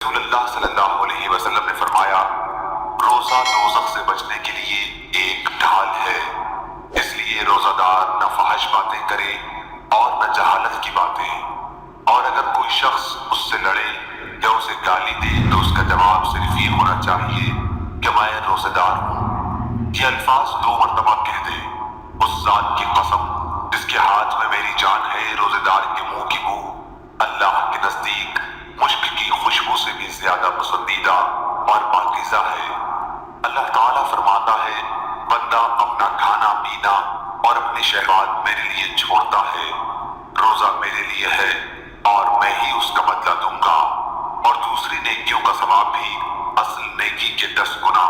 رسول اللہ صلی اللہ علیہ وسلم نے فرمایا، روزہ دوزخ سے بچنے کے لیے ایک ڈھال ہے، اس لیے روزہ دار نہ فحش باتیں کرے اور نہ جہالت کی باتیں، اور اگر کوئی شخص اس سے لڑے یا اسے گالی دے تو اس کا جواب صرف یہ ہونا چاہیے کہ میں روزہ دار ہوں۔ یہ الفاظ 2 مرتبہ کہہ دے، اس ذات کی قسم جس کے ہاتھ میں میری جان ہے، روزہ دار کے منہ کی بو اللہ کے نزدیک مشک کی خوشبو سے بھی زیادہ پسندیدہ اور پاکیزہ ہے۔ اللہ تعالیٰ فرماتا ہے، بندہ اپنا کھانا پینا اور اپنی شہوات میرے لیے چھوڑتا ہے، روزہ میرے لیے ہے اور میں ہی اس کا بدلہ دوں گا، اور دوسری نیکیوں کا ثواب بھی اصل نیکی کے 10 گنا